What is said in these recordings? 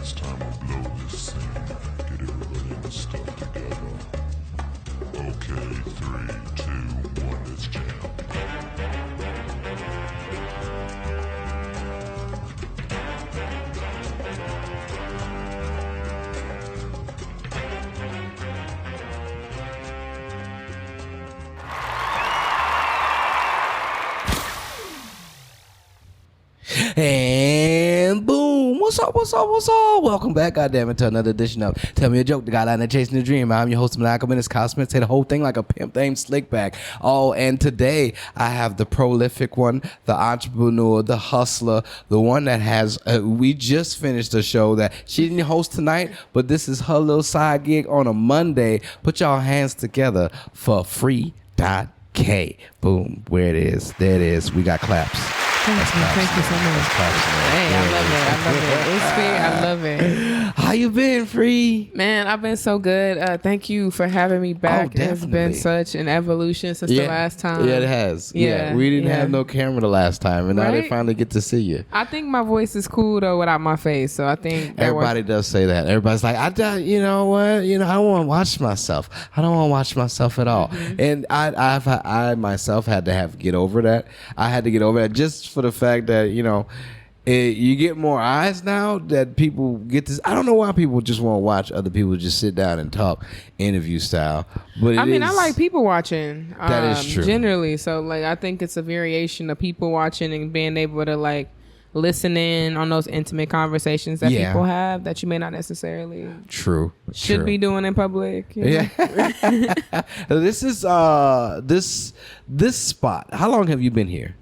It's time to blow this scene. Get everybody in the stuff together. Okay, 3, 2, 1, let's jam. And boom, what's up? Welcome back, goddammit, to another edition of Tell Me a Joke, the guy out there chasing the dream. I'm your host, Maniacal, Menace, Cosmith, say the whole thing like a pimp named Slickback. Oh, and today I have the prolific one, the entrepreneur, the hustler, the one that has, we just finished a show that she didn't host tonight, but this is her little side gig on a Monday. Put y'all hands together for Free.K. Boom, where it is, there it is, we got claps. Thank you so much. Hey, I love it. It's fair. I love it. How you been, Free? Man, I've been so good. Thank you for having me back. Oh, It's been such an evolution since the last time. Yeah, it has. Yeah, we didn't have no camera the last time, and now they finally get to see you. I think my voice is cool though without my face, so I think everybody does say that. Everybody's like, you know what? I don't want to watch myself. I don't want to watch myself at all. Mm-hmm. And I myself had to get over that. I had to get over that just for the fact that you get more eyes now that people get this. I don't know why people just want to watch other people just sit down and talk interview style. But I like people watching. That is true. Generally, so I think it's a variation of people watching and being able to listen in on those intimate conversations that people have that you may not necessarily should be doing in public. Yeah. This is this spot. How long have you been here?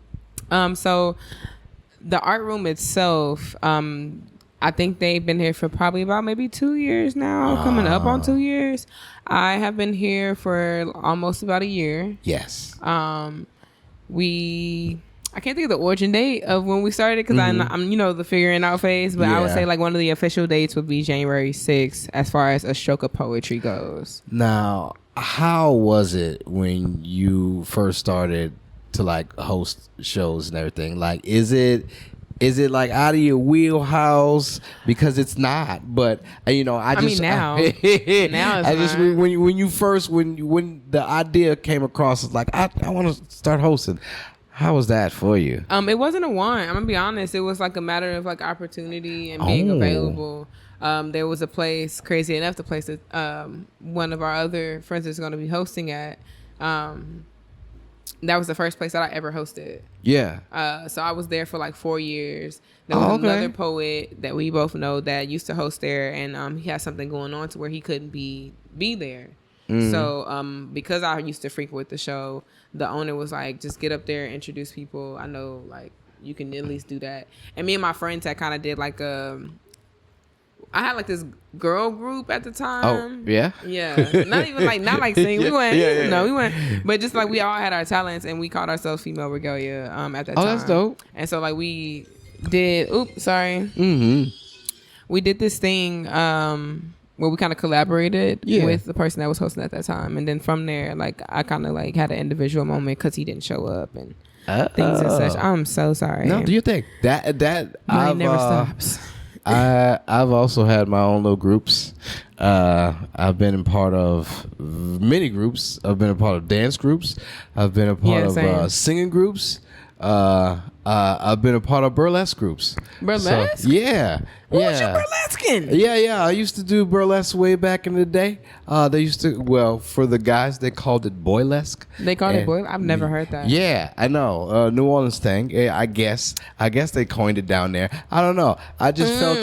So the art room itself, I think they've been here for probably about maybe 2 years now, coming up on 2 years. I have been here for almost about a year. Yes. I can't think of the origin date of when we started because I'm the figuring out phase, but I would say one of the official dates would be January 6th as far as a stroke of poetry goes. Now, how was it when you first started to host shows and everything? Is it out of your wheelhouse? Because it's not, but now it's now when the idea came across, it's I want to start hosting. How was that for you? It wasn't a want. I'm gonna be honest. It was a matter of opportunity and being available. There was a place, crazy enough, the place that one of our other friends is going to be hosting at. That was the first place that I ever hosted. Yeah. So I was there for 4 years. There was another poet that we both know that used to host there, and he had something going on to where he couldn't be there. So because I used to frequent with the show, the owner was just get up there, introduce people. I know you can at least do that. And me and my friends had kind of did I had this girl group at the time. Oh, yeah? Yeah. Not even not singing. We went, we went, but just we all had our talents and we called ourselves Female Regalia at that time. Oh, that's dope. And so we did, we did this thing where we kind of collaborated with the person that was hosting at that time. And then from there, I kind of had an individual moment because he didn't show up and things and such. I'm so sorry. No, do you think that never stops. I've also had my own little groups. I've been a part of many groups. I've been a part of dance groups. I've been a part of singing groups. I've been a part of burlesque groups. Burlesque? So, yeah. What's your burlesquing? Yeah. I used to do burlesque way back in the day. They used to, for the guys, they called it boylesque. They called it boylesque? I've never heard that. Yeah, I know. New Orleans thing. I guess they coined it down there. I don't know. I just felt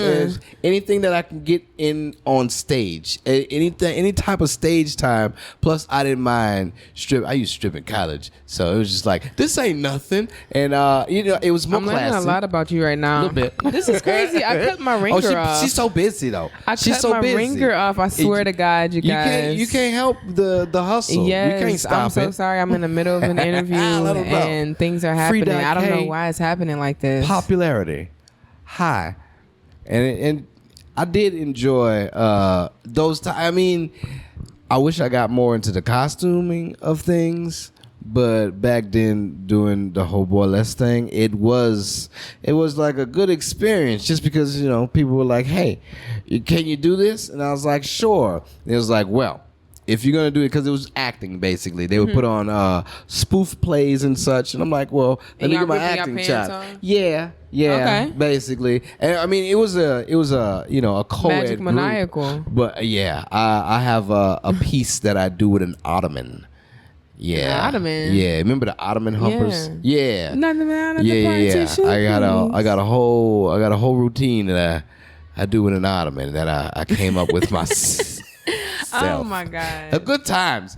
anything that I can get in on stage, any type of stage time. Plus, I didn't mind strip. I used to strip in college, so it was just this ain't nothing. And it was more classy. I'm learning a lot about you right now. A little bit. This is crazy. I cut my ringer off. She's so busy though. She's so busy. Ringer off. I swear to God, you guys. You can't help the hustle. Yes, you can't stop I'm so sorry. I'm in the middle of an interview and things are happening. I don't know why it's happening like this. Popularity high, and I did enjoy those times. I mean, I wish I got more into the costuming of things, But back then, doing the whole burlesque thing, it was like a good experience, just because people were like, "Hey, can you do this?" And I was like, "Sure." And it was like, "Well, if you're gonna do it," because it was acting basically. They would put on spoof plays and such, and I'm like, "Well, let me get my acting shot." Yeah, Okay. basically. And I mean, it was a a co-ed Magic group. Maniacal. But yeah, I have a piece that I do with an ottoman. Yeah, Ottoman. Yeah, remember the ottoman humpers? Yeah, Not the man at the yeah. partition. I got a whole routine that I do with an ottoman that I came up with myself. Oh my God. Good times.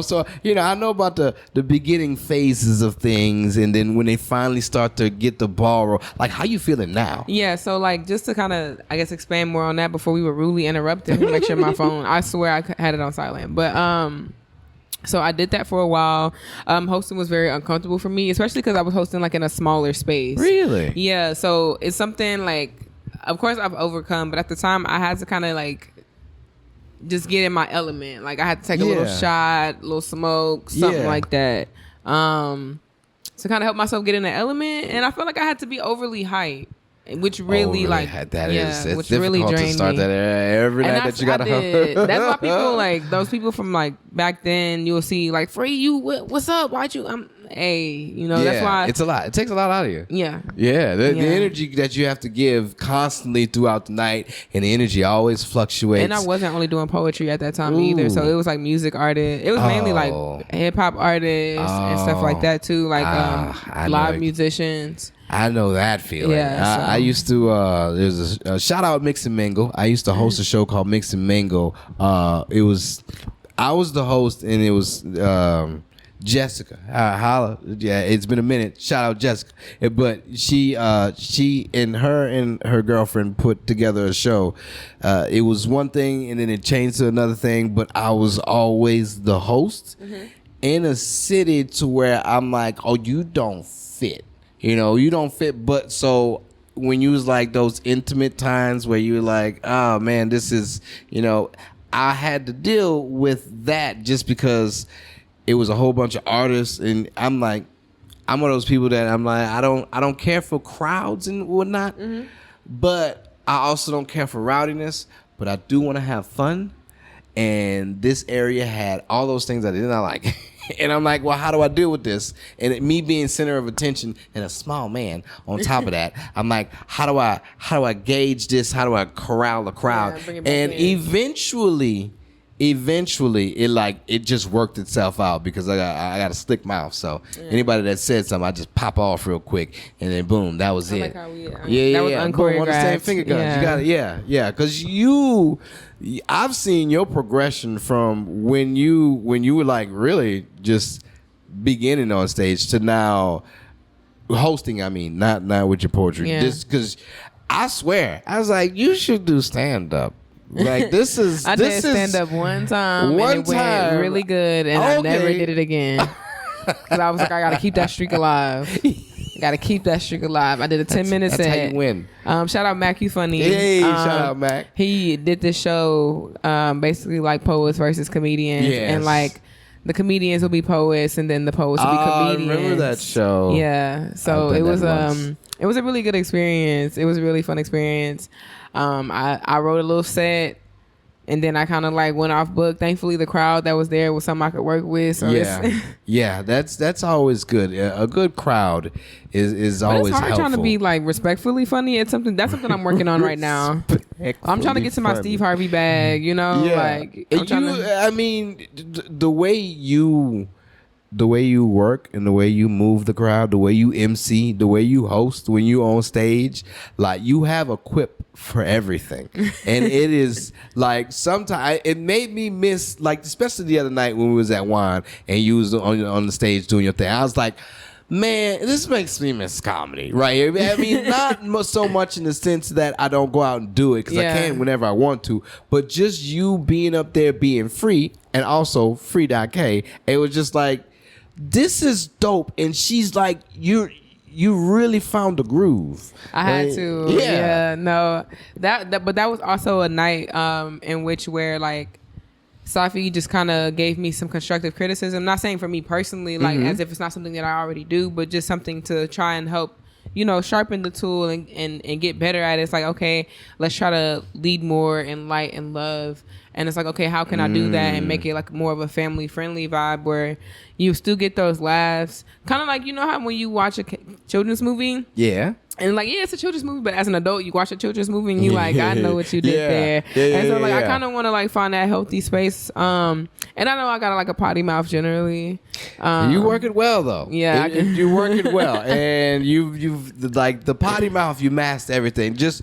So I know about the beginning phases of things, and then when they finally start to get the ball roll. Like, how you feeling now? Yeah, so like just to kind of expand more on that before we were rudely interrupted. Make sure my phone. I swear I had it on silent, but so I did that for a while. Hosting was very uncomfortable for me, especially because I was hosting like in a smaller space. Really? Yeah. So it's something like, of course I've overcome, but at the time I had to kind of like just get in my element. Like I had to take a little shot, a little smoke, something like that. To kind of help myself get in the element. And I felt like I had to be overly hyped, which really it's really difficult drained to start me. that every night that you gotta. That's why people like those people from like back then. You'll see like, Free, you what's up? Why'd you? That's why it's a lot. It takes a lot out of you. Yeah. The energy that you have to give constantly throughout the night, and the energy always fluctuates. And I wasn't only doing poetry at that time either, so it was like music artists. It was mainly like hip hop artists and stuff like that too, like live musicians. I know that feeling. Yeah, I used to. There's a shout out Mix and Mingle. I used to host a show called Mix and Mingle. I was the host, and it was Jessica. Holla. Yeah, it's been a minute. Shout out Jessica. But she and her girlfriend put together a show. It was one thing, and then it changed to another thing. But I was always the host in a city to where I'm like, oh, you don't fit. You don't fit. But so when you was like those intimate times where you were like, oh man, this is, I had to deal with that just because it was a whole bunch of artists, and I'm like, I'm one of those people that I'm like, I don't care for crowds and whatnot, but I also don't care for rowdiness, but I do want to have fun. And this area had all those things I did not like. And I'm like, well, how do I deal with this? And me being center of attention and a small man on top of that, I'm like, how do I gauge this? How do I corral the crowd? And eventually it just worked itself out because I got a slick mouth. So anybody that said something, I just pop off real quick, and then boom, that was it. Like how we, that was unchoreographed. Boom, on the same finger guns. Yeah. You got it. Because I've seen your progression from when you were like really just beginning on stage to now hosting. I mean, not with your poetry. Just because I swear, I was like, you should do stand up. Like this is. I did stand up one time. Went really good, and I never did it again. Because I was like, I gotta keep that streak alive. Gotta keep that streak alive. I did a 10-minute set. That's how you win. Shout out Mac, you funny. Hey, shout out Mac. He did this show, basically like poets versus comedians, and like the comedians will be poets, and then the poets will be comedians. I remember that show. Yeah, so it was a really good experience. It was a really fun experience. I wrote a little set. And then I kind of like went off book. Thankfully, the crowd that was there was something I could work with. So that's always good. A good crowd is always it's hard helpful. Trying to be like respectfully funny. That's something I'm working on right now. I'm trying to get to my Steve Harvey bag. Like I mean, the way you work and the way you move the crowd, the way you MC, the way you host when you on stage, like you have a quip for everything. And it is like sometimes it made me miss, like especially the other night when we was at Wine and you was on the stage doing your thing. I was like, man, this makes me miss comedy, right? I mean, not so much in the sense that I don't go out and do it because I can whenever I want to, but just you being up there being free and also free.k. It was just like, this is dope. And she's like, you really found the groove. I had to. No, but that was also a night in which where like Safi just kind of gave me some constructive criticism. Not saying for me personally, like as if it's not something that I already do, but just something to try and help, sharpen the tool and get better at it. It's like, okay, let's try to lead more in light and love. And it's like, okay, how can I do that and make it like more of a family friendly vibe where you still get those laughs? Kind of like, how when you watch a children's movie? Yeah. And like, yeah, it's a children's movie, but as an adult, you watch a children's movie and you like, I know what you did there. And so like, I kind of want to like find that healthy space. And I know I got like a potty mouth generally. You work it well though. Yeah, you work it well, and you've like the potty mouth. You master everything. Just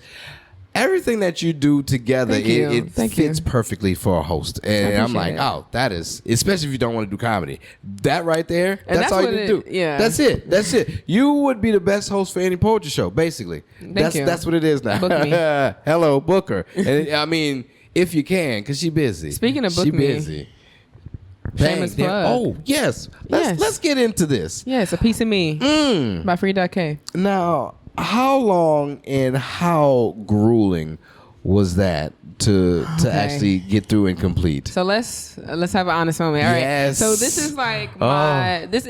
everything that you do together, it fits perfectly for a host. And I'm like, oh, that is, especially if you don't want to do comedy. That right there, that's all you do. Yeah. That's it. You would be the best host for any poetry show, basically. That's what it is now. Book me. Hello, book her. And I mean, if you can, because she busy. Speaking of book she me. busy. Shameless plug. Oh, yes. Let's get into this. Yes, A Piece of Me by Free.K. Now, how long and how grueling was that to actually get through and complete? So let's have an honest moment. All right. Yes. So this is like this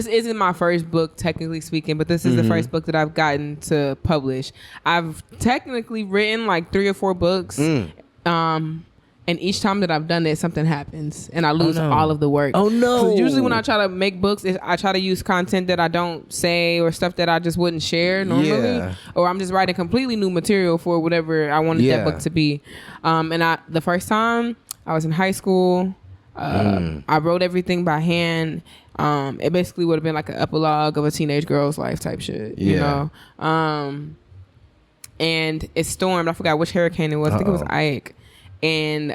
isn't my first book, technically speaking, but this is the first book that I've gotten to publish. I've technically written like 3 or 4 books. And each time that I've done it, something happens, and I lose all of the work. Oh no! So usually when I try to make books, I try to use content that I don't say or stuff that I just wouldn't share normally, or I'm just writing completely new material for whatever I wanted that book to be. And the first time I was in high school, I wrote everything by hand. It basically would have been like an epilogue of a teenage girl's life type shit, you know. And it stormed. I forgot which hurricane it was. I think it was Ike. And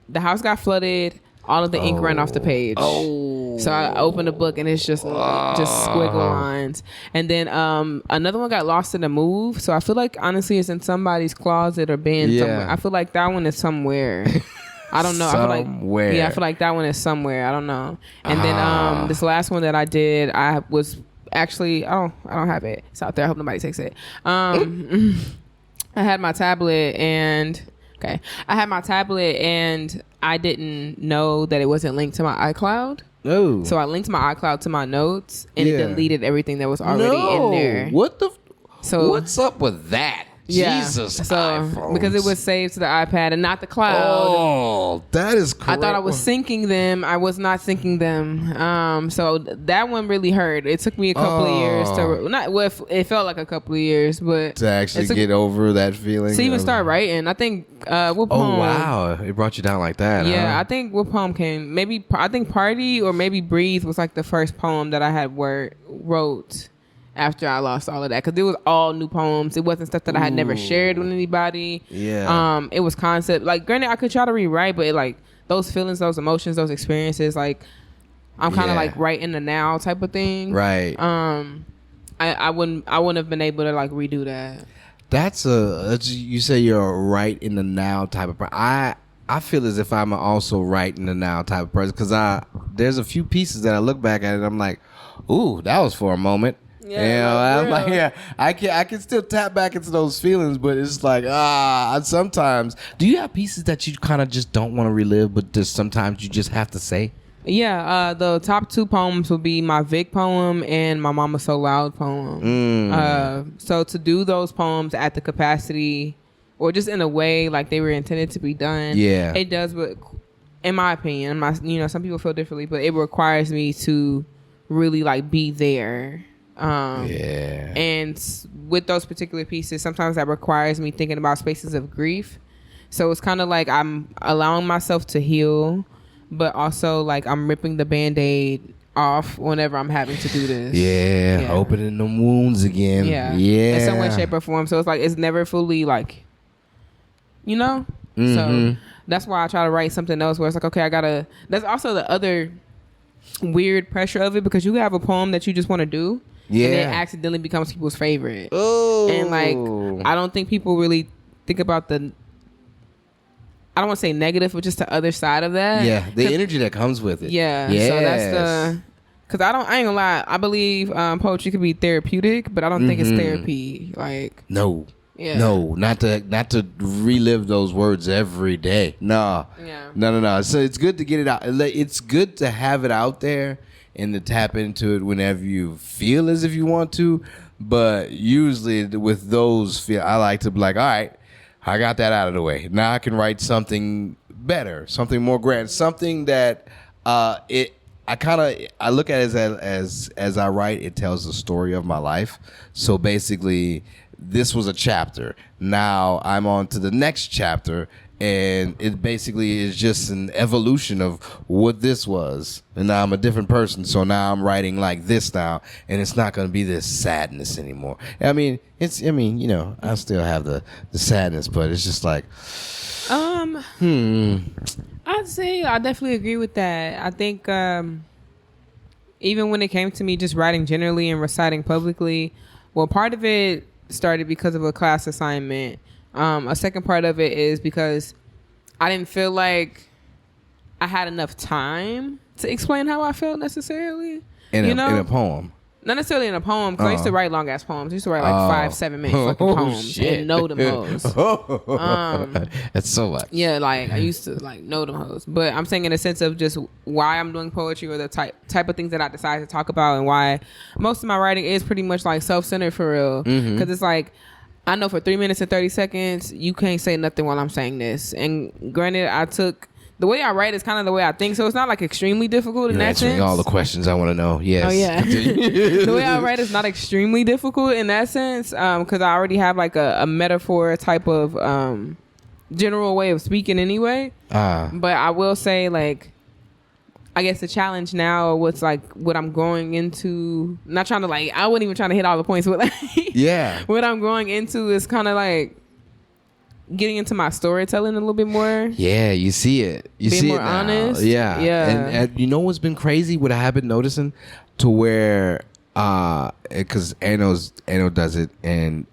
the house got flooded. All of the ink ran off the page. So I opened the book and it's just squiggle lines. And then another one got lost in the move. So I feel like honestly it's in somebody's closet or bin somewhere. I feel like that one is somewhere. I don't know. Somewhere. I feel like that one is somewhere. I don't know. And then this last one that I did, I was actually I don't have it. It's out there. I hope nobody takes it. I had my tablet and I didn't know that it wasn't linked to my iCloud. Oh. So I linked my iCloud to my notes and it deleted everything that was already in there. What's up with that? Yeah. Jesus. So iPhones. because it was saved to the iPad and not the cloud. Oh, that is correct. I thought I was syncing them. I was not syncing them. So that one really hurt. It took me a couple of years to it felt like a couple of years, but to actually get over that feeling. To even start writing. I think what poem? Oh wow, it brought you down like that. Yeah, huh? I think what poem came? I think Party or maybe Breathe was like the first poem that I had wrote after I lost all of that, because it was all new poems. It wasn't stuff that I had never shared with anybody. Yeah. It was concept. Like, granted, I could try to rewrite, but like those feelings, those emotions, those experiences, like I'm kind of like right in the now type of thing. Right. I wouldn't have been able to like redo that. That's you say you're a right in the now type of person. I feel as if I'm also right in the now type of person, because there's a few pieces that I look back at and I'm like, ooh, that was for a moment. Yeah, I'm like, I can still tap back into those feelings, but it's like, sometimes. Do you have pieces that you kind of just don't want to relive, but just sometimes you just have to say? Yeah, the top 2 poems will be my Vic poem and my Mama So Loud poem. So to do those poems at the capacity, or just in a way like they were intended to be done, it does. But in my opinion, some people feel differently, but it requires me to really like be there. And with those particular pieces, sometimes that requires me thinking about spaces of grief. So it's kind of like I'm allowing myself to heal, but also like I'm ripping the Band-Aid off whenever I'm having to do this. Opening them wounds again. In some way, shape, or form. So it's like it's never fully like, So that's why I try to write something else where it's like, okay, that's also the other weird pressure of it, because you have a poem that you just want to do. And it accidentally becomes people's favorite. Oh. And like, I don't think people really think about I don't want to say negative, but just the other side of that. Yeah, the energy that comes with it. Yeah. Yes. So that's because I ain't gonna lie. I believe poetry could be therapeutic, but I don't think it's therapy. Like, no. Yeah. No, not to relive those words every day. No. Yeah. No. So it's good to get it out. It's good to have it out there and to tap into it whenever you feel as if you want to. But usually with those, I like to be like, all right, I got that out of the way. Now I can write something better, something more grand, something that I look at it as I write, it tells the story of my life. So basically, this was a chapter. Now I'm on to the next chapter, and it basically is just an evolution of what this was. And now I'm a different person, so now I'm writing like this now, and it's not going to be this sadness anymore. I mean, I still have the sadness, but it's just like, I'd say I definitely agree with that. I think even when it came to me just writing generally and reciting publicly, well, part of it started because of a class assignment. A second part of it is because I didn't feel like I had enough time to explain how I felt necessarily. In a poem. Not necessarily in a poem, because I used to write long ass poems. I used to write like 5-7 minute fucking poems shit. and know them hoes. That's so much. Yeah, like I used to like know them hoes. But I'm saying in a sense of just why I'm doing poetry or the type of things that I decide to talk about, and why most of my writing is pretty much like self-centered for real. Because it's like, I know for 3 minutes and 30 seconds, you can't say nothing while I'm saying this. And granted, the way I write is kind of the way I think, so it's not like extremely difficult in that sense. Answering all the questions I want to know. Yes. Oh yeah. The way I write is not extremely difficult in that sense, because I already have like a metaphor type of general way of speaking anyway. But I will say, like, I guess the challenge now, what's like what I'm growing into. Not trying to like, I wasn't even trying to hit all the points, but like, yeah, what I'm growing into is kind of like getting into my storytelling a little bit more. Yeah, you see it. You being see more it now. honest. Yeah. And you know what's been crazy? What I have been noticing, to where, because Ano does it, and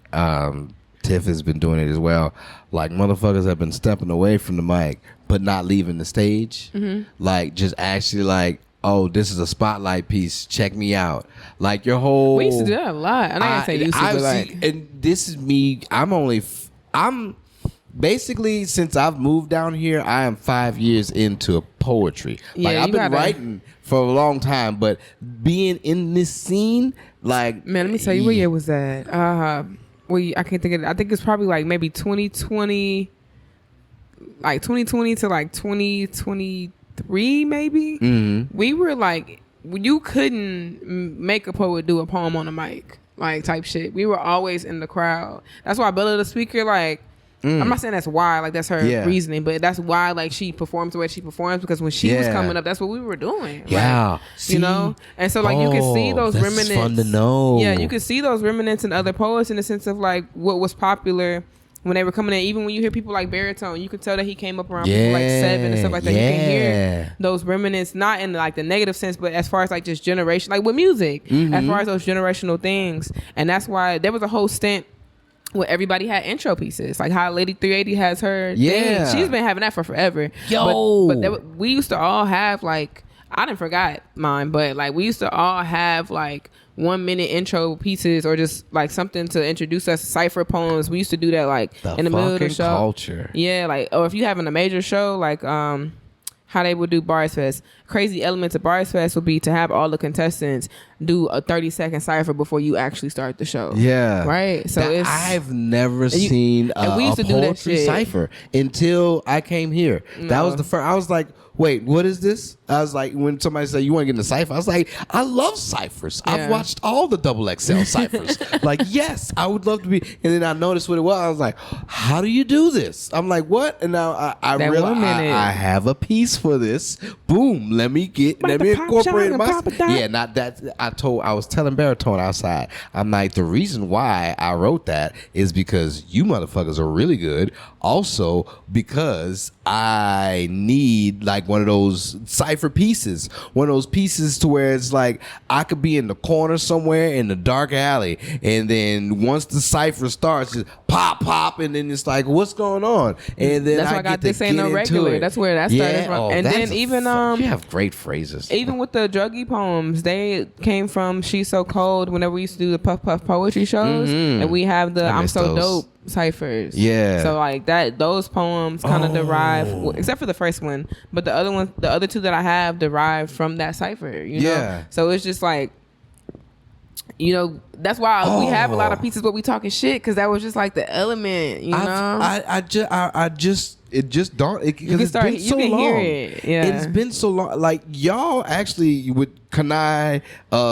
Tiff has been doing it as well. Like, motherfuckers have been stepping away from the mic, but not leaving the stage. Like, just actually like, oh, this is a spotlight piece. Check me out. Like, your whole. We used to do that a lot. And I can't say used to, but like. And this is me. I'm basically, since I've moved down here, I am 5 years into poetry. Like, I've been writing for a long time, but being in this scene, like, man, let me tell you, what year was that? I can't think of it. I think it's probably like maybe 2020, like 2020 to like 2023, maybe. We were like, you couldn't make a poet do a poem on a mic, like type shit. We were always in the crowd. That's why Bella the Speaker, like, I'm not saying that's why, like, that's her reasoning, but that's why, like, she performs the way she performs, because when she was coming up, that's what we were doing. Yeah. Like, you know? And so, like, you can see those remnants. That's fun to know. Yeah, you can see those remnants in other poets in the sense of, like, what was popular when they were coming in. Even when you hear people like Baritone, you can tell that he came up around people like 7 and stuff like that. You can hear those remnants, not in, like, the negative sense, but as far as, like, just generation, like, with music, as far as those generational things. And that's why there was a whole stint where everybody had intro pieces, like how Lady 380 has her thing. She's been having that for forever. But we used to all have, like, I didn't forgot mine, but like we used to all have like 1 minute intro pieces, or just like something to introduce us, cipher poems. We used to do that like in the middle of the show. Culture. Yeah, like, or if you having a major show, like how they would do Bars Fest. Crazy elements of Bars Fest would be to have all the contestants do a 30-second cipher before you actually start the show. Yeah. Right? So I've never seen a poetry cipher until I came here. No. That was the first. I was like, wait, what is this? I was like, when somebody said, you want to get in the cipher? I was like, I love ciphers. Yeah. I've watched all the XXL ciphers. Like, yes, I would love to be. And then I noticed what it was. I was like, how do you do this? I'm like, what? And now I realized I have a piece for this. Boom. Let me incorporate it myself. Yeah, not that. I was telling Baritone outside, I'm like, the reason why I wrote that is because you motherfuckers are really good. Also, because I need like one of those cipher pieces, one of those pieces to where it's like I could be in the corner somewhere in the dark alley, and then once the cipher starts, just pop, and then it's like, what's going on? And then that's why I got this ain't no regular. That's where that started from. And then even you have great phrases. Even with the druggy poems, they came from She's So Cold. Whenever we used to do the Puff Puff poetry shows, and we have the I'm So Dope ciphers. Yeah. So like that, those poems kind of derive, except for the first one, but the other two that I have derive from that cipher. You know. So it's just like, you know, that's why we have a lot of pieces, but we talking shit because that was just like the element. You know. It just dawned. It's been so long. Hear it. Yeah. It's been so long. Like y'all actually with Kanai,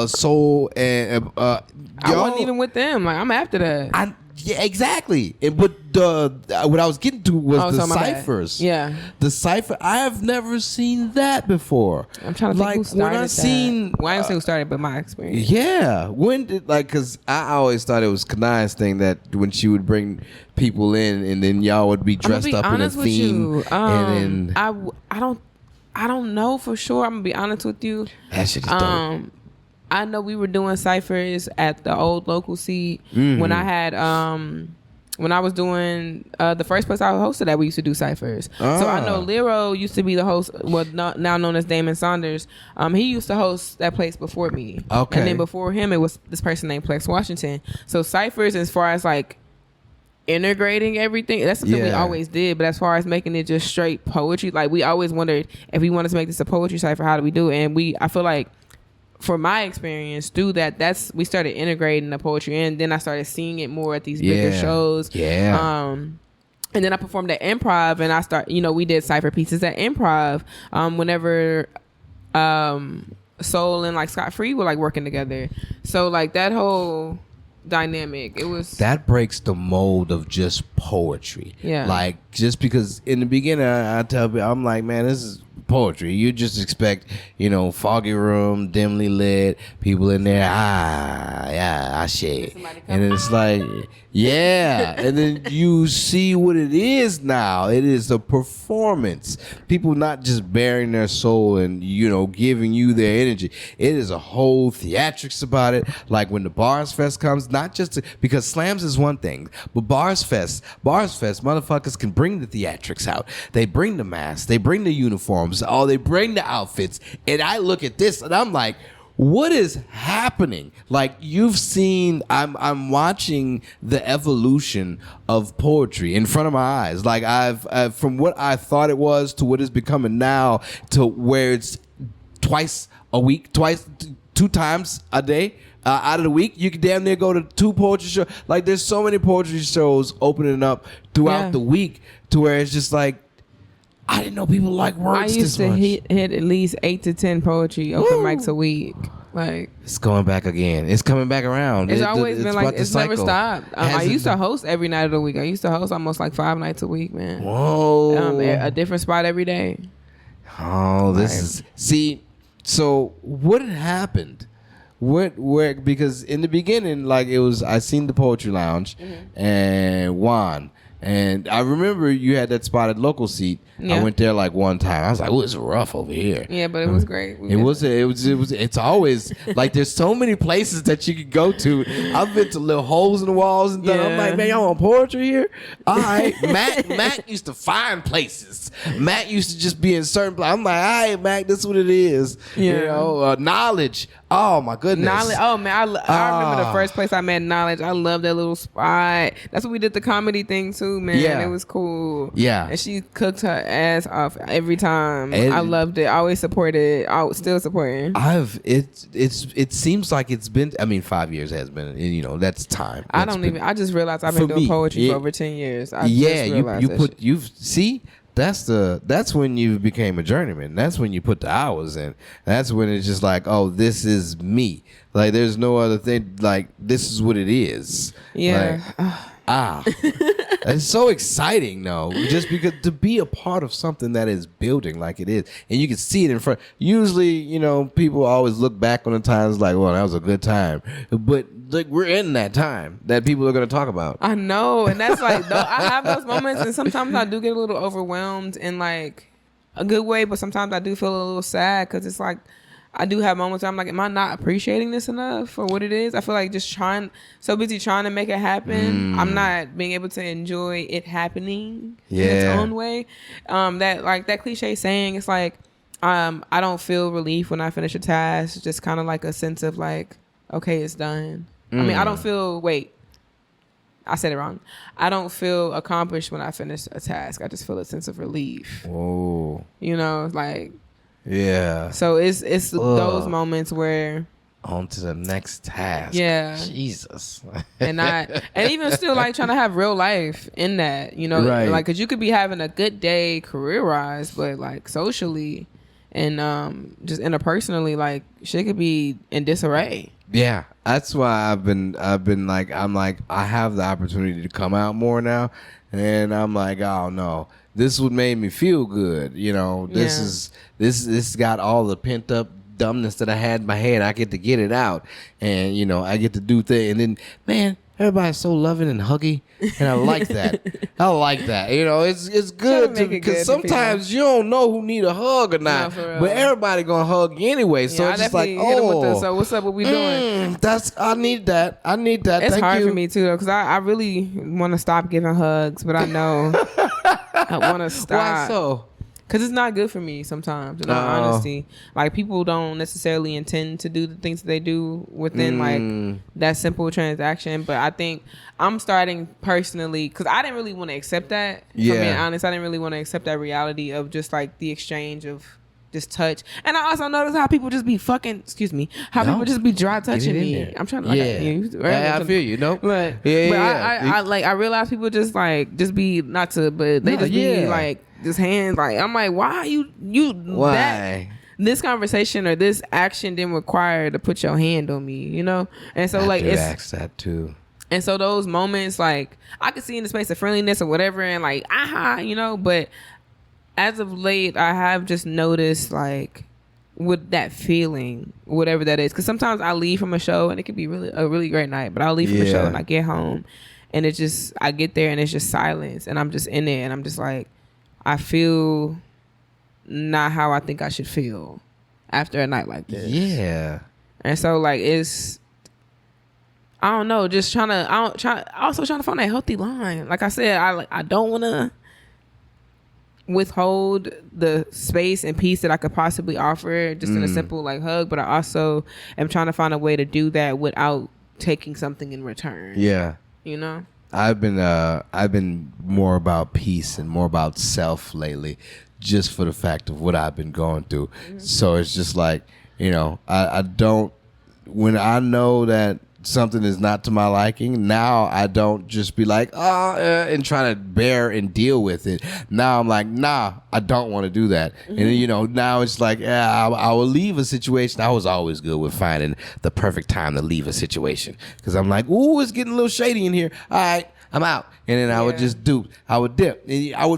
Soul, and I wasn't even with them. Like I'm after that. Yeah, exactly. But what I was getting to was the ciphers. Yeah, the cipher. I have never seen that before. I'm trying to think who started when I seen. Well, I didn't say who started, but my experience. Yeah, when did because I always thought it was Kanai's thing that when she would bring people in and then y'all would be dressed up in a theme. And then I don't know for sure. I'm gonna be honest with you. That shit is dope. I know we were doing ciphers at the old local seat when I had when I was doing the first place I hosted at. We used to do ciphers. So I know Lero used to be the host, now known as Damon Saunders. He used to host that place before me. Okay. And then before him, it was this person named Plex Washington. So ciphers, as far as like integrating everything, that's something we always did. But as far as making it just straight poetry, like we always wondered if we wanted to make this a poetry cipher, how do we do it? And I feel like, for my experience, through that, we started integrating the poetry, and then I started seeing it more at these bigger shows. Yeah. And then I performed at Improv, and we did cipher pieces at Improv. Whenever Soul and like Scott Free were like working together, so like that whole dynamic, it was that breaks the mold of just poetry. Yeah. Like just because in the beginning I tell people, I'm like, man, this is poetry. You just expect, foggy room, dimly lit, people in there, I shade. And then it's like, yeah. And then you see what it is now. It is a performance. People not just bearing their soul and, giving you their energy. It is a whole theatrics about it. Like when the Bars Fest comes, not just because slams is one thing, but Bars Fest, motherfuckers can bring the theatrics out. They bring the masks, they bring the uniforms, they bring the outfits. And I look at this and I'm like, what is happening? Like you've seen, I'm watching the evolution of poetry in front of my eyes. Like I've from what I thought it was to what it's becoming now to where it's twice a week, two times a day. Out of the week, you can damn near go to 2 poetry shows. Like there's so many poetry shows opening up throughout the week to where it's just like, I didn't know people like words this much. I used to hit at least 8 to 10 poetry open mics a week. Like it's going back again. It's coming back around. It's always been like it's never stopped. I used to host every night of the week. I used to host almost like 5 nights a week, man. Whoa. A different spot every day. Oh, so what had happened? Where because in the beginning, like it was, I seen the Poetry Lounge and Juan. And I remember you had that spot at local seat. Yeah. I went there like one time. I was like, "Oh, it's rough over here." Yeah, but it was great. It's always like there's so many places that you could go to. I've been to little holes in the walls and stuff. I'm like, man, y'all want poetry here? All right, Matt used to find places. Matt used to just be in certain places. I'm like, all right, Matt, this is what it is. Yeah. Knowledge. Oh my goodness. Knowledge. Oh man, I remember the first place I met Knowledge. I love that little spot. That's what we did the comedy thing too, man. Yeah. It was cool. Yeah. And she cooked her ass off every time. I loved it. I always supported. I was still supporting. It seems like it's been. I mean, 5 years has been. That's time. I just realized I've been doing poetry for over 10 years. That's when you became a journeyman. That's when you put the hours in. That's when it's just like, oh, this is me. Like there's no other thing. Like this is what it is. Yeah. It's so exciting though, just because to be a part of something that is building like it is, and you can see it in front. Usually, people always look back on the times like, well, that was a good time, but like we're in that time that people are going to talk about. I know, and that's like I have those moments, and sometimes I do get a little overwhelmed in like a good way, but sometimes I do feel a little sad because it's like I do have moments where I'm like, am I not appreciating this enough for what it is? I feel like so busy trying to make it happen. I'm not being able to enjoy it happening in its own way. That cliche saying, it's like, I don't feel relief when I finish a task. It's just kind of like a sense of like, okay, it's done. I mean, I don't feel, I said it wrong. I don't feel accomplished when I finish a task. I just feel a sense of relief. Oh. You know, like. Yeah. So it's those moments where. On to the next task. Yeah. Jesus. And even still like trying to have real life in that, you know, right. like, cause you could be having a good day career wise, but like socially and just interpersonally, like shit could be in disarray. Yeah, that's why I've been like, I have the opportunity to come out more now, and I'm like, oh no, this would make me feel good, you know. This got all the pent up dumbness that I had in my head. I get to get it out, and you know, I get to do things, and then man, everybody's so loving and huggy, and I like that. I like that. You know, it's good because sometimes you don't know who need a hug or not, but everybody gonna hug you anyway. So it's just like, so what's up? What we doing? I need that. It's hard for me too, though, because I really want to stop giving hugs, but I know I want to stop. Why so? Because it's not good for me sometimes, in all honesty. Like, people don't necessarily intend to do the things that they do within, like, that simple transaction. But I think I'm starting personally, because I didn't really want to accept that. Yeah. For being honest, I didn't really want to accept that reality of just, like, the exchange of just touch. And I also notice how people just be people just be dry touching me. I'm trying to, I feel you, know. But I realize people just be, not to, but they just be, like, this hand, like, I'm like, why why that, this conversation or this action didn't require to put your hand on me, you know? And so like it's ask that too. And so those moments, like, I could see in the space of friendliness or whatever, and like, you know, but as of late I have just noticed, like, with that feeling, whatever that is, because sometimes I leave from a show and it could be a really great night, but I'll leave from a show and I get home and it just, I get there and it's just silence and I'm just in it and I'm just like, I feel not how I think I should feel after a night like this. Yeah. And so like it's, I don't know, just trying to find that healthy line. Like I said, I don't want to withhold the space and peace that I could possibly offer just in a simple like hug, but I also am trying to find a way to do that without taking something in return. Yeah. You know? I've been more about peace and more about self lately, just for the fact of what I've been going through. Mm-hmm. So it's just like, you know, I don't, when I know that something is not to my liking, now I don't just be like, and try to bear and deal with it. Now I'm like, nah, I don't want to do that. Mm-hmm. And you know, now it's like, I will leave a situation. I was always good with finding the perfect time to leave a situation, because I'm like, ooh, it's getting a little shady in here. All right, I'm out. And then I would just dip. I would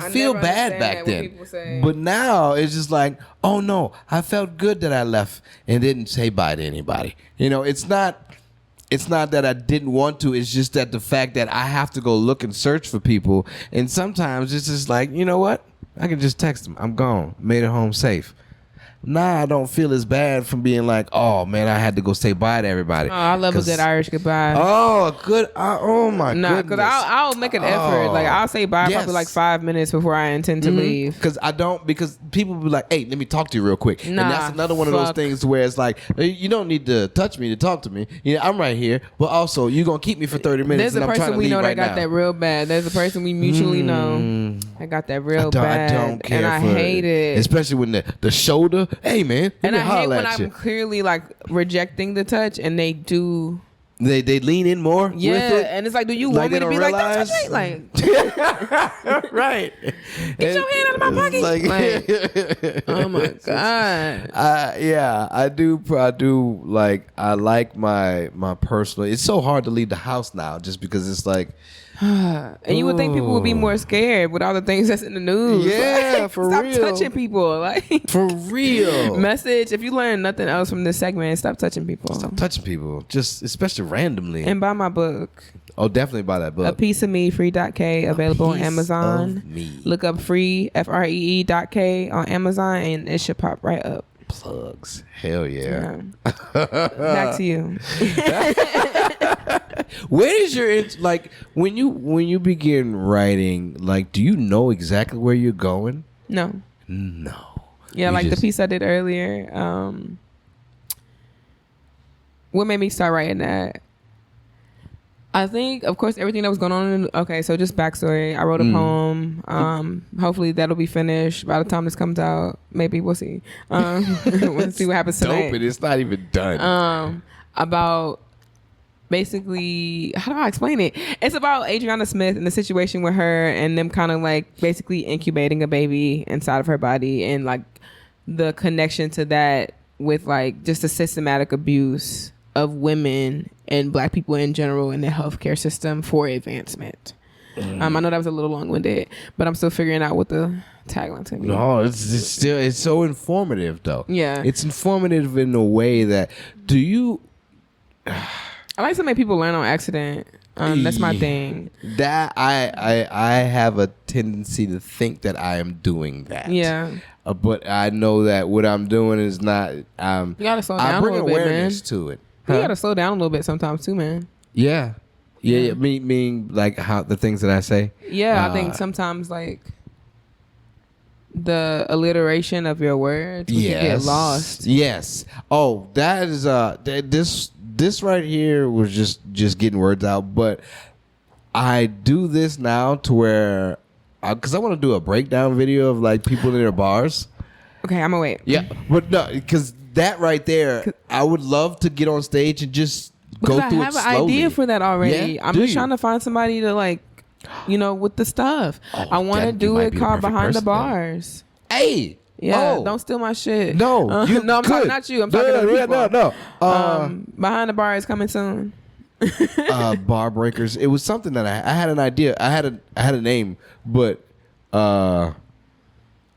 feel bad back then. But now it's just like, oh no, I felt good that I left and didn't say bye to anybody. You know, it's not that I didn't want to. It's just that the fact that I have to go look and search for people. And sometimes it's just like, you know what? I can just text them. I'm gone. Made it home safe. Now I don't feel as bad from being like, oh man, I had to go say bye to everybody. Oh, I love a good Irish goodbye. Oh, good. Oh my goodness. Because I'll make an effort. Like I'll say bye probably like 5 minutes before I intend to leave. Because people be like, hey, let me talk to you real quick. And that's another one of those things where it's like, you don't need to touch me to talk to me. You know, I'm right here. But also, you're gonna keep me for 30 minutes. There's a person we know that got that real bad. There's a person we mutually know that got that real bad. I don't care. And I hate it. Especially when the shoulder. Hey man, and I hate when I'm clearly like rejecting the touch, and they do. They lean in more. Yeah, with it. And it's like, do you want me to be like, don't touch me? Like, right? Get your hand out of my pocket. Like, oh my god. Yeah, I do. Like, I like my personal. It's so hard to leave the house now, just because it's like. And you would think people would be more scared with all the things that's in the news. Yeah, like, for real. Stop touching people. Like, for real. Message, if you learn nothing else from this segment, stop touching people. Stop touching people. Just especially randomly. And buy my book. Oh, definitely buy that book. A Piece of Me, free.k, available on Amazon. Look up free, FREE.k on Amazon, and it should pop right up. Plugs. Hell yeah. Back to you. Where is your like when you begin writing? Like, do you know exactly where you're going? No. Yeah, you like the piece I did earlier. What made me start writing that? I think, of course, everything that was going on. Okay, so just backstory. I wrote a poem. Hopefully that'll be finished by the time this comes out. Maybe we'll see. We'll see what happens tonight. Dope, and it's not even done. About basically, how do I explain it? It's about Adriana Smith and the situation with her and them kind of like basically incubating a baby inside of her body and like the connection to that with like just the systematic abuse of women and Black people in general in the healthcare system for advancement. I know that was a little long-winded, but I'm still figuring out what the tagline's gonna be. No, it's so informative though. Yeah, it's informative in a way that I like to make people learn on accident. That's my thing. That I have a tendency to think that I am doing that. Yeah. But I know that what I'm doing is not. You gotta slow down I bring a little bit, man. awareness to it. You gotta slow down a little bit sometimes too, man. Yeah. Meaning like how the things that I say. Yeah, I think sometimes like the alliteration of your words can get lost. Yes. Oh, that is this right here was just getting words out, but I do this now to where because I want to do a breakdown video of like people in their bars. Okay, I'm gonna wait. Yeah, but no, because that right there, I would love to get on stage and just go through it slowly. I have an idea for that already. Yeah? I'm just trying to find somebody to like, with the stuff. I want to do it called Behind the Bars. Hey. Yeah, don't steal my shit. No, no, I'm talking not you. I'm talking to people. No. Behind the Bar is coming soon. Bar breakers. It was something that I had an idea. I had a name, but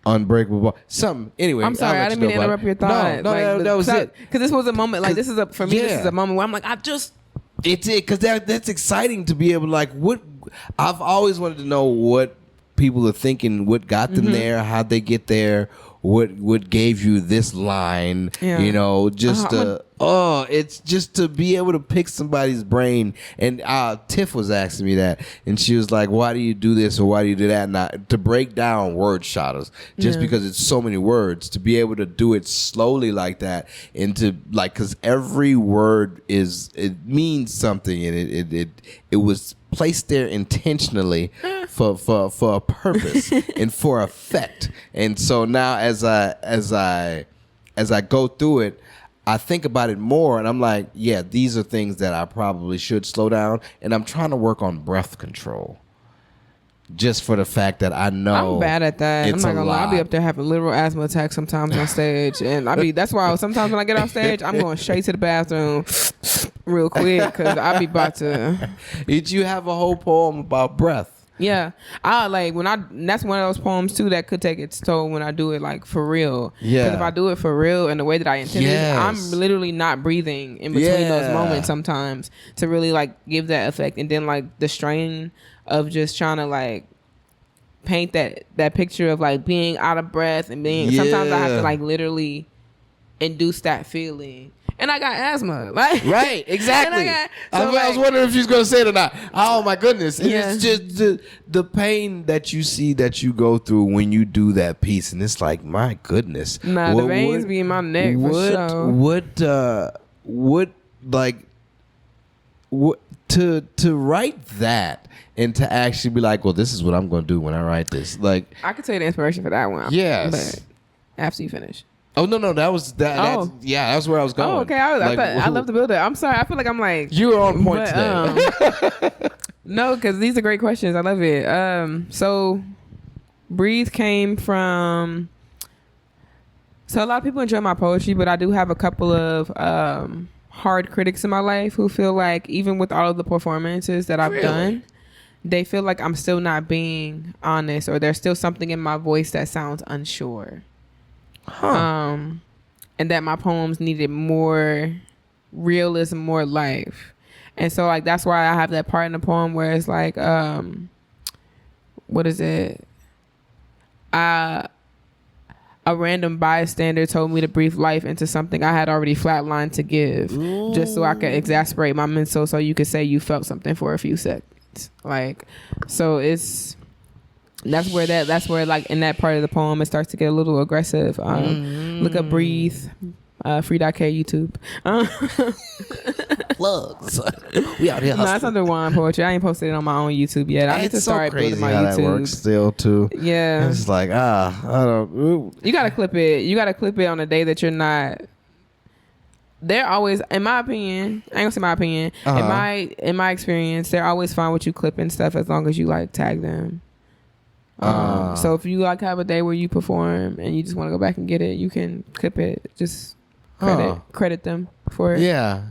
unbreakable bar. Something. Anyway, I'm sorry. I didn't mean to interrupt your thought. No, that was it. Because this was a moment. Like this is for me. This is a moment where I'm like, it's it because that's exciting to be able to like what I've always wanted to know what people are thinking, what got them there, how'd they get there. What gave you this line? Yeah. It's just to be able to pick somebody's brain. And Tiff was asking me that, and she was like, "Why do you do this or why do you do that?" And to break down word shadows, just because it's so many words, to be able to do it slowly like that, and to like, because every word it means something, and it was placed there intentionally for a purpose and for effect. And so now as I go through it, I think about it more, and I'm like, yeah, these are things that I probably should slow down, and I'm trying to work on breath control. Just for the fact that I know I'm bad at that. I'm not gonna lie. I'll be up there having literal asthma attacks sometimes on stage, and that's why sometimes when I get off stage, I'm going straight to the bathroom real quick because I be about to. Did you have a whole poem about breath? Yeah, I like that's one of those poems too that could take its toll when I do it like for real. Yeah, because if I do it for real and the way that I intended, I'm literally not breathing in between those moments sometimes to really like give that effect, and then like the strain of just trying to like paint that picture of like being out of breath and being sometimes I have to like literally induce that feeling. And I got asthma. Like, right, exactly. I was wondering if she was going to say it or not. Oh, my goodness. And it's just the pain that you see that you go through when you do that piece. And it's like, my goodness. Nah, the veins be in my neck for sure. To write that and to actually be like, well, this is what I'm going to do when I write this. Like, I could tell you the inspiration for that one. Yes. But after you finish. Oh no, that was that. Oh. That's where I was going. Oh, okay. I love the build up. I'm sorry. I feel like I'm like you were on point today. No, because these are great questions. I love it. So, Breathe came from. So a lot of people enjoy my poetry, but I do have a couple of hard critics in my life who feel like even with all of the performances that I've done, they feel like I'm still not being honest, or there's still something in my voice that sounds unsure. And that my poems needed more realism, more life. And so like that's why I have that part in the poem where it's like what is it? A random bystander told me to breathe life into something I had already flatlined to give. Ooh. Just so I could exasperate my mental so you could say you felt something for a few seconds. Like, so that's where like in that part of the poem it starts to get a little aggressive. Look up Breathe. Free.K YouTube. Plugs. We out here No, it's hustling. under Wine Poetry. I ain't posted it on my own YouTube yet. I need to It's so start building crazy my how YouTube. that works still too. Yeah. It's like I don't. You gotta clip it. You gotta clip it on a day that you're not. They're always, in my opinion, I ain't gonna say my opinion. In my experience, they're always fine with you clipping stuff as long as you like tag them. So if you like have a day where you perform and you just want to go back and get it, you can clip it. Just credit them for it. Yeah.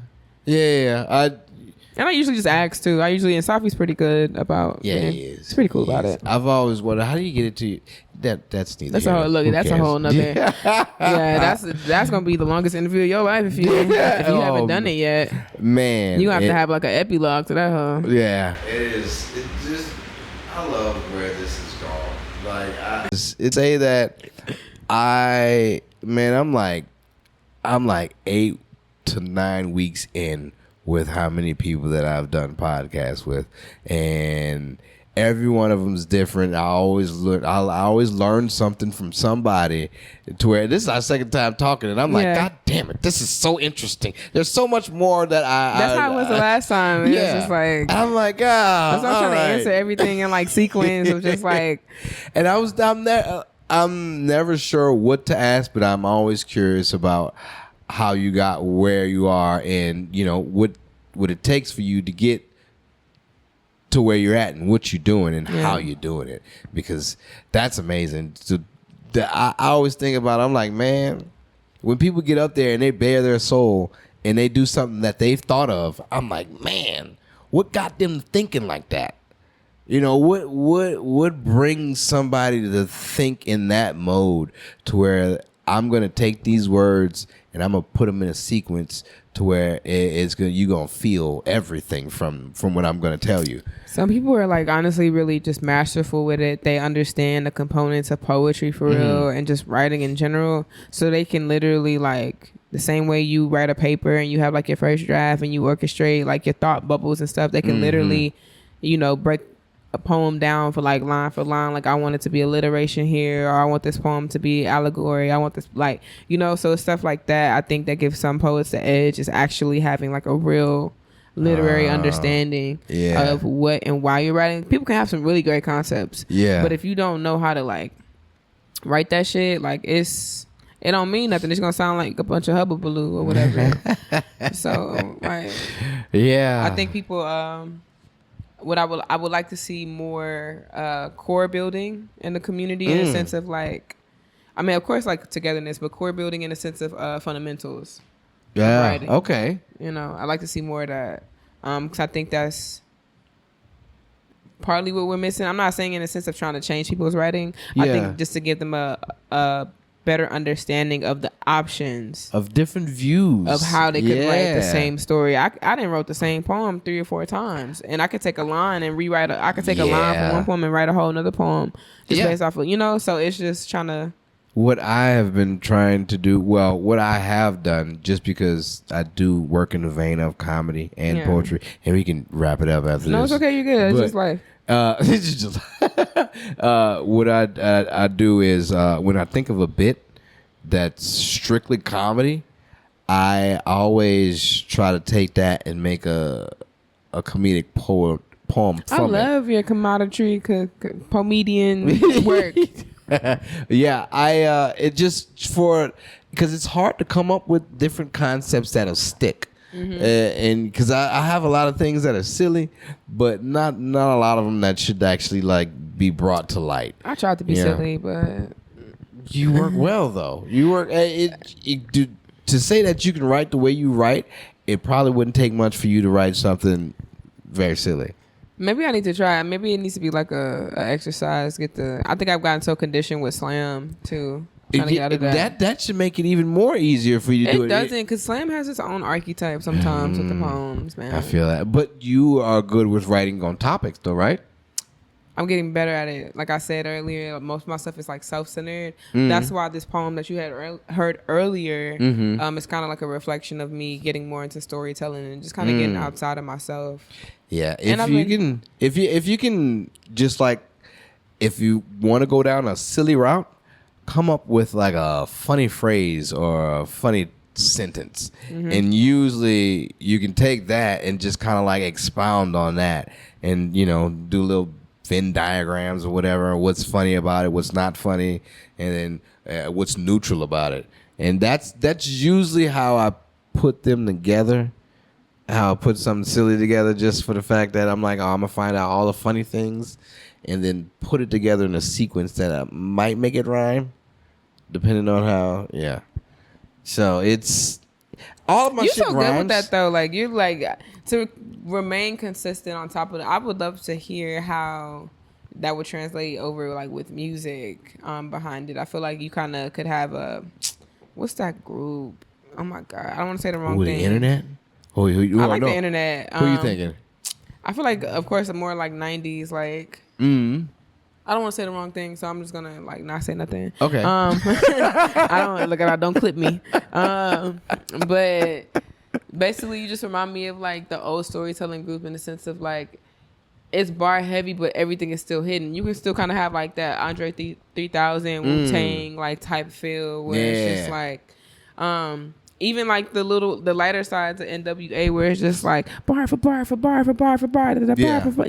And I usually just ask too. And Safi's pretty good about. Yeah, he is. He's pretty cool about it. I've always wondered, how do you get it to you? That's neither. That's a whole look. That's a whole nother. Yeah, that's gonna be the longest interview of your life if you haven't done it yet. Man, you have to have like an epilogue to that. Huh? Yeah, it is. It just, I love where this is gone. Like, it's say that I'm like 8 to 9 weeks in with how many people that I've done podcasts with, and every one of them is different. I always learn something from somebody, to where this is our second time talking, and I'm like, God damn it, this is so interesting. There's so much more that That's how it was the last time. It was just like, I'm like, that's why I'm trying to answer everything in like sequence of just like, and I'm never sure what to ask, but I'm always curious about how you got where you are, and what it takes for you to get to where you're at, and what you're doing, and how you're doing it, because that's amazing. So I always think about it, I'm like, man, when people get up there and they bare their soul and they do something that they've thought of, I'm like, man, what got them thinking like that? What brings somebody to think in that mode, to where I'm gonna take these words and I'm gonna put them in a sequence to where you're gonna feel everything from what I'm gonna tell you. Some people are like honestly really just masterful with it. They understand the components of poetry for real, and just writing in general, so they can literally, like, the same way you write a paper and you have like your first draft and you orchestrate like your thought bubbles and stuff, they can literally break a poem down for like line for line. Like, I want it to be alliteration here, or I want this poem to be allegory. I want this, like, so stuff like that. I think that gives some poets the edge, is actually having like a real literary understanding of what and why you're writing. People can have some really great concepts, but if you don't know how to like write that shit, like, it don't mean nothing. It's gonna sound like a bunch of hubbubaloo or whatever. So like, I think people what I would like to see more core building in the community, in a sense of like, I mean, of course, like togetherness, but core building in a sense of fundamentals. Yeah. Writing. Okay. I'd like to see more of that, because I think that's partly what we're missing. I'm not saying in a sense of trying to change people's writing. I think just to give them a better understanding of the options of different views of how they could write the same story. I didn't wrote the same poem 3 or 4 times, and I could take a line and rewrite I could take a line from one poem and write a whole another poem just based off of, so it's just trying to. What I have been trying to do, what I have done, just because I do work in the vein of comedy and poetry, and we can wrap it up after this. No, it's okay. You're good. It's just like. It's just what I do is, when I think of a bit that's strictly comedy, I always try to take that and make a comedic poem from it. I love your comedian work. It just because it's hard to come up with different concepts that'll stick. And because I have a lot of things that are silly, but not a lot of them that should actually like be brought to light. I tried to be silly, but you work well though. You work to say that you can write the way you write. It probably wouldn't take much for you to write something very silly. Maybe I need to try it. Maybe it needs to be like a exercise. I think I've gotten so conditioned with slam too. That should make it even more easier for you to do it. It doesn't, because slam has its own archetype sometimes with the poems, man. I feel that. But you are good with writing on topics though, right? I'm getting better at it. Like I said earlier, most of my stuff is like self-centered. That's why this poem that you had heard earlier is kind of like a reflection of me getting more into storytelling and just kind of getting outside of myself. Yeah, if you can just like, if you want to go down a silly route, come up with like a funny phrase or a funny sentence. And usually you can take that and just kind of like expound on that and, do little Venn diagrams or whatever, what's funny about it, what's not funny, and then what's neutral about it. And that's usually how I put them together, how I put something silly together, just for the fact that I'm like, I'm going to find out all the funny things and then put it together in a sequence that might make it rhyme, depending on how, yeah. So it's all of my shit rhymes. You're so good with that, though. Like, you're like, to remain consistent on top of it. I would love to hear how that would translate over, like, with music behind it. I feel like you kind of could have what's that group? Oh, my God. I don't want to say the wrong thing. The internet? I like the internet. Who are you thinking? I feel like, of course, more like 90s, like... I don't want to say the wrong thing, so I'm just gonna like not say nothing. Okay. I don't clip me. But basically, you just remind me of like the old storytelling group in the sense of like it's bar heavy, but everything is still hidden. You can still kind of have like that Andre 3000 Wu-Tang like type feel where it's just like even like the lighter sides of NWA where it's just like bar for bar for bar for bar for bar, bar for bar,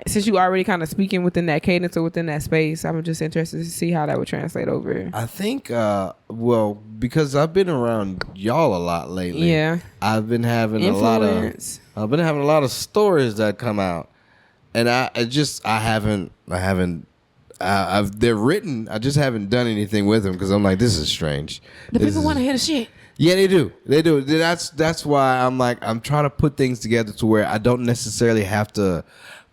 since you already kind of speaking within that cadence or within that space, I'm just interested to see how that would translate over. I think because I've been around y'all a lot lately. Yeah. I've been having a lot of stories that come out, and they're written. I just haven't done anything with them because I'm like, this is strange. People want to hear the shit. Yeah, they do. That's why I'm like, I'm trying to put things together to where I don't necessarily have to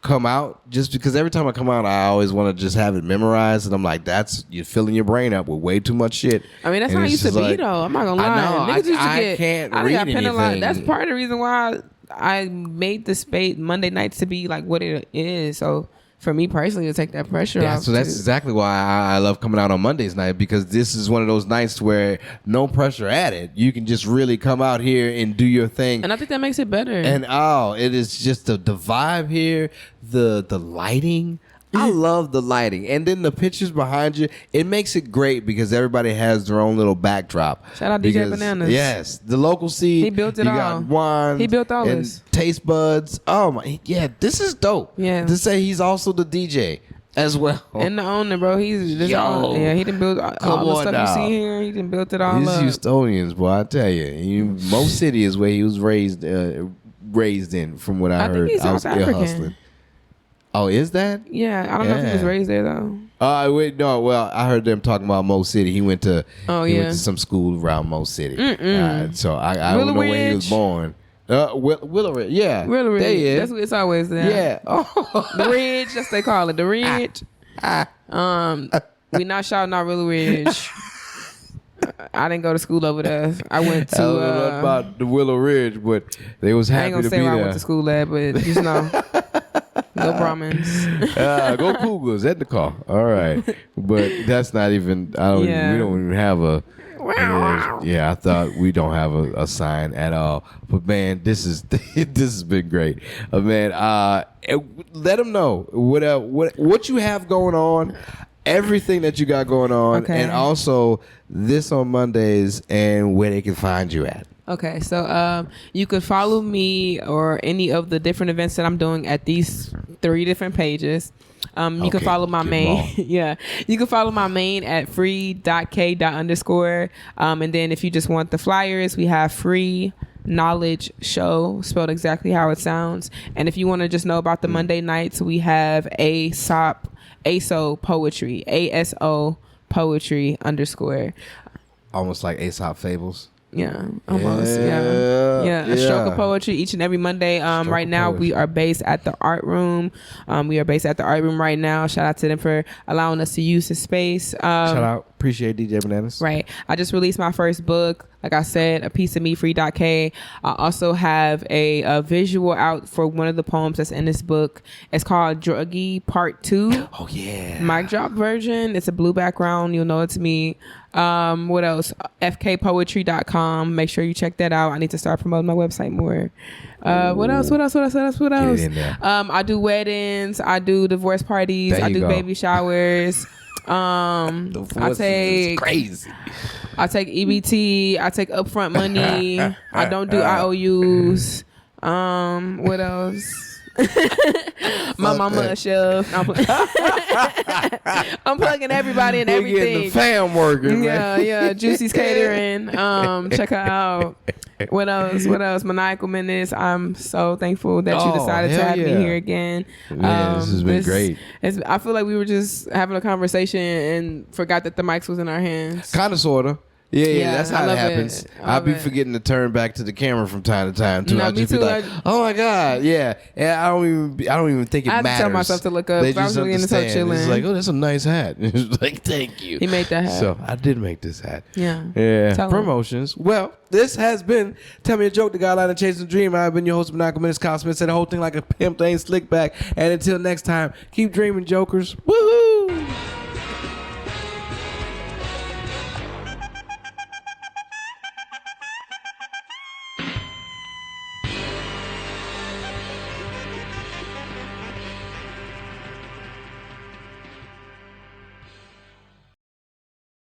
come out, just because every time I come out, I always want to just have it memorized, and I'm like, you're filling your brain up with way too much shit. I mean, that's how it used to be, though. I'm not gonna lie. I know. I can't read anything. That's part of the reason why I made the space Monday nights to be like what it is. So for me personally, to take that pressure off. So that's exactly why I love coming out on Mondays night, because this is one of those nights where no pressure added. You can just really come out here and do your thing. And I think that makes it better. And it is just the vibe here, the lighting. I love the lighting. And then the pictures behind you, it makes it great because everybody has their own little backdrop. Shout out DJ Bananas. Yes. The local seed. He built it all. You got wine. He built all this. Taste buds. Oh, my. Yeah, this is dope. Yeah. To say he's also the DJ as well. And the owner, bro. He's just he didn't build all the stuff you see here. He didn't build it all These up. Houstonians, boy, I tell you. Mo City is where he was raised in, from what I heard. Think he's South African. Hustling. Oh, is that? Yeah, I don't know if he was raised there though. Wait, no. Well, I heard them talking about Mo City. He went to some school around Mo City. So I don't know where he was born. Willow Ridge, yeah. Willow Ridge. That's what it's always there. Yeah. The Ridge, that's what they call it. The Ridge. We not shouting out Willow Ridge. I didn't go to school over there. I went to. I don't know about the Willow Ridge, but they was happy to be there. I ain't gonna say where I went to school at, but just know. Go Brahmins. Go Cougars at the car. All right. But that's not even, we don't even have a, I thought we don't have a sign at all. But man, this has been great. Man, let them know what you have going on, everything that you got going on, and also this on Mondays and where they can find you at. Okay, so you could follow me or any of the different events that I'm doing at these 3 different pages. You can follow my main. You can follow my main at free.k_. And then if you just want the flyers, we have Free Knowledge Show, spelled exactly how it sounds. And if you want to just know about the Monday nights, we have ASO Poetry, ASO Poetry _. Almost like Aesop Fables. Yeah, almost. Yeah. A stroke of poetry each and every Monday. Right now, we are based at the Art Room. Right now. Shout out to them for allowing us to use the space. Shout out. Appreciate DJ Bananas. Right. I just released my first book. Like I said, A Piece of Me, free.k. I also have a visual out for one of the poems that's in this book. It's called Druggy Part 2. Oh, yeah. Mic drop version. It's a blue background. You'll know it's me. What else? fkpoetry.com. Make sure you check that out. I need to start promoting my website more. What else? Get in there. I do weddings. I do divorce parties. I do baby showers. I take crazy. I take EBT. I take upfront money. I don't do IOUs. What else? My mama a chef. I'm plugging everybody and everything. Getting the fam working. Yeah. Juicy's Catering. Check her out. What else? Maniacal Menace. I'm so thankful that you decided to have me here again. Yeah, this has been great. I feel like we were just having a conversation and forgot that the mics was in our hands. Kind of, sort of. Yeah, that's how it happens. I'll be forgetting to turn back to the camera from time to time too. I'll just be like, "Oh my god, yeah." And I don't even think it matters. I had to tell myself to look up. They I was really into so chilling. It's like, "Oh, that's a nice hat." It's like, "Thank you." He made that hat. So I did make this hat. Yeah. Promotions. Well, this has been Tell Me a Joke, the guideline of chasing the dream. I've been your host, Maniacal Menace. Kyle Smith said the whole thing like a pimp, ain't slick back. And until next time, keep dreaming, jokers. Woohoo!